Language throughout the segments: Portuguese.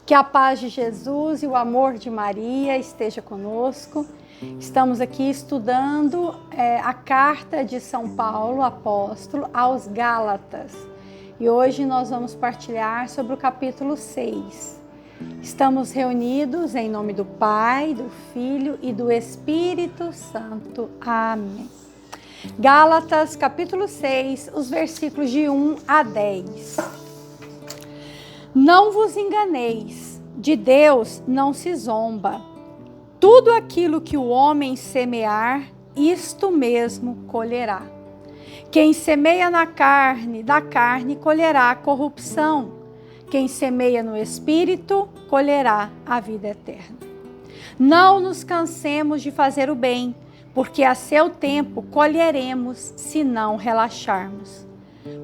Que a paz de Jesus e o amor de Maria esteja conosco. Estamos aqui estudando a carta de São Paulo, apóstolo, aos Gálatas. E hoje nós vamos partilhar sobre o capítulo 6. Estamos reunidos em nome do Pai, do Filho e do Espírito Santo. Amém. Gálatas, capítulo 6, os versículos de 1 a 10. Não vos enganeis, de Deus não se zomba. Tudo aquilo que o homem semear, isto mesmo colherá. Quem semeia na carne, da carne colherá a corrupção. Quem semeia no Espírito, colherá a vida eterna. Não nos cansemos de fazer o bem, porque a seu tempo colheremos se não relaxarmos.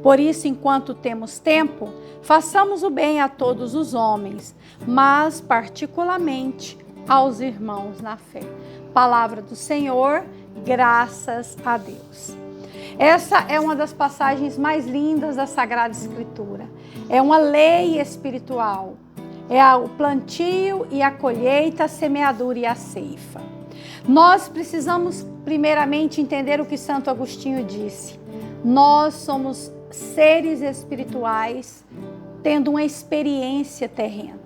Por isso, enquanto temos tempo, façamos o bem a todos os homens, mas particularmente aos irmãos na fé. Palavra do Senhor, graças a Deus. Essa é uma das passagens mais lindas da Sagrada Escritura. É uma lei espiritual. É o plantio e a colheita, a semeadura e a ceifa. Nós precisamos primeiramente entender o que Santo Agostinho disse. Nós somos seres espirituais tendo uma experiência terrena.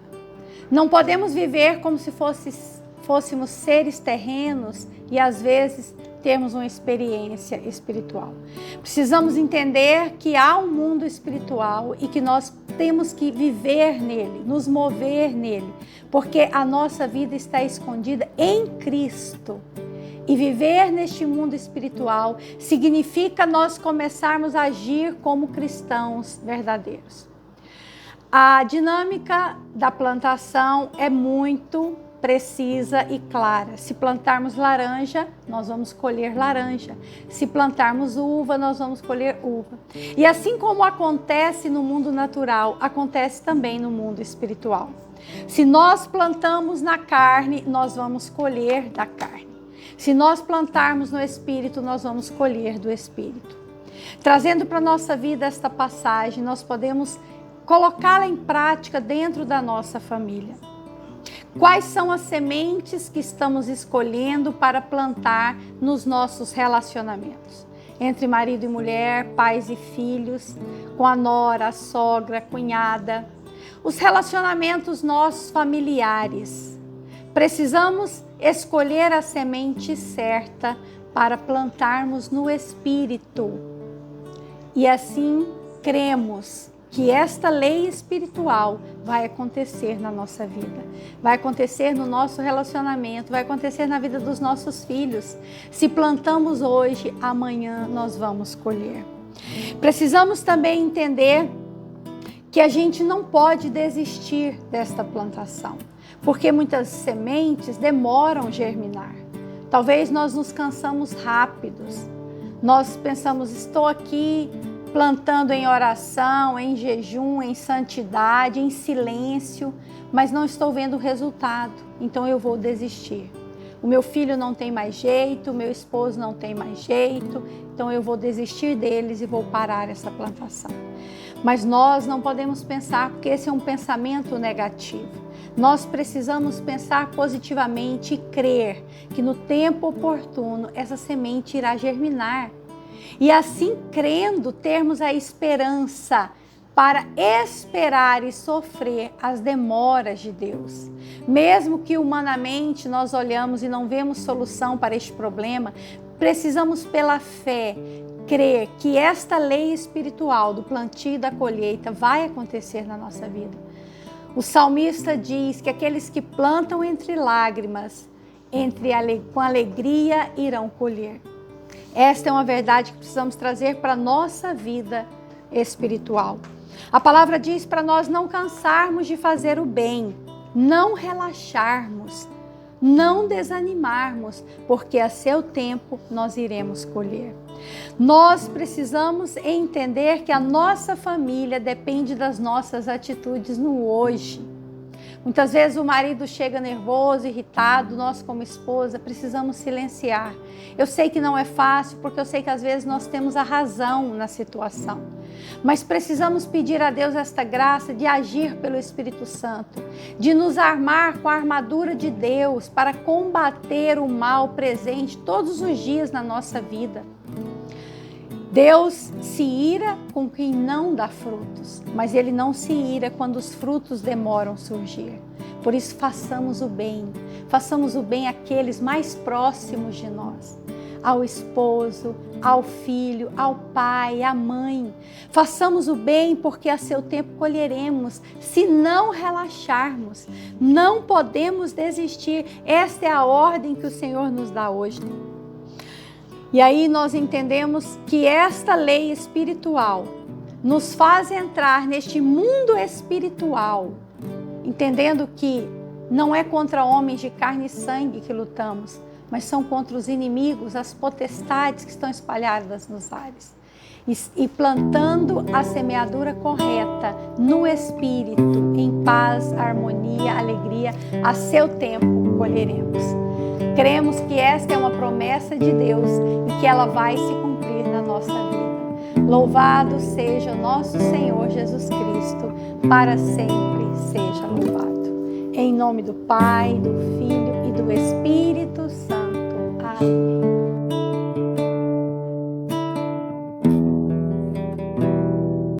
Não podemos viver como se fôssemos seres terrenos e às vezes termos uma experiência espiritual. Precisamos entender que há um mundo espiritual e que nós temos que viver nele, nos mover nele, porque a nossa vida está escondida em Cristo. E viver neste mundo espiritual significa nós começarmos a agir como cristãos verdadeiros. A dinâmica da plantação é muito precisa e clara. Se plantarmos laranja, nós vamos colher laranja. Se plantarmos uva, nós vamos colher uva. E assim como acontece no mundo natural, acontece também no mundo espiritual. Se nós plantamos na carne, nós vamos colher da carne. Se nós plantarmos no Espírito, nós vamos colher do Espírito. Trazendo para a nossa vida esta passagem, nós podemos colocá-la em prática dentro da nossa família. Quais são as sementes que estamos escolhendo para plantar nos nossos relacionamentos? Entre marido e mulher, pais e filhos, com a nora, a sogra, a cunhada. Os relacionamentos nossos familiares. Precisamos escolher a semente certa para plantarmos no Espírito. E assim cremos que esta lei espiritual vai acontecer na nossa vida, vai acontecer no nosso relacionamento, vai acontecer na vida dos nossos filhos. Se plantamos hoje, amanhã nós vamos colher. Precisamos também entender que a gente não pode desistir desta plantação, porque muitas sementes demoram a germinar. Talvez nós nos cansamos rápidos. Nós pensamos, estou aqui plantando em oração, em jejum, em santidade, em silêncio, mas não estou vendo o resultado, então eu vou desistir. O meu filho não tem mais jeito, o meu esposo não tem mais jeito, então eu vou desistir deles e vou parar essa plantação. Mas nós não podemos pensar, porque esse é um pensamento negativo. Nós precisamos pensar positivamente e crer que no tempo oportuno essa semente irá germinar. E assim, crendo, termos a esperança para esperar e sofrer as demoras de Deus. Mesmo que humanamente nós olhamos e não vemos solução para este problema, precisamos pela fé crer que esta lei espiritual do plantio e da colheita vai acontecer na nossa vida. O salmista diz que aqueles que plantam entre lágrimas, com alegria irão colher. Esta é uma verdade que precisamos trazer para a nossa vida espiritual. A palavra diz para nós não cansarmos de fazer o bem, não relaxarmos, não desanimarmos, porque a seu tempo nós iremos colher. Nós precisamos entender que a nossa família depende das nossas atitudes no hoje. Muitas vezes o marido chega nervoso, irritado, nós como esposa precisamos silenciar. Eu sei que não é fácil, porque eu sei que às vezes nós temos a razão na situação. Mas precisamos pedir a Deus esta graça de agir pelo Espírito Santo, de nos armar com a armadura de Deus para combater o mal presente todos os dias na nossa vida. Deus se ira com quem não dá frutos, mas Ele não se ira quando os frutos demoram a surgir. Por isso, façamos o bem àqueles mais próximos de nós, ao esposo, ao filho, ao pai, à mãe. Façamos o bem porque a seu tempo colheremos, se não relaxarmos. Não podemos desistir. Esta é a ordem que o Senhor nos dá hoje. E aí nós entendemos que esta lei espiritual nos faz entrar neste mundo espiritual, entendendo que não é contra homens de carne e sangue que lutamos, mas são contra os inimigos, as potestades que estão espalhadas nos ares. E plantando a semeadura correta no Espírito, em paz, harmonia, alegria, a seu tempo colheremos. Cremos que esta é uma promessa de Deus e que ela vai se cumprir na nossa vida. Louvado seja o nosso Senhor Jesus Cristo, para sempre seja louvado. Em nome do Pai, do Filho e do Espírito Santo.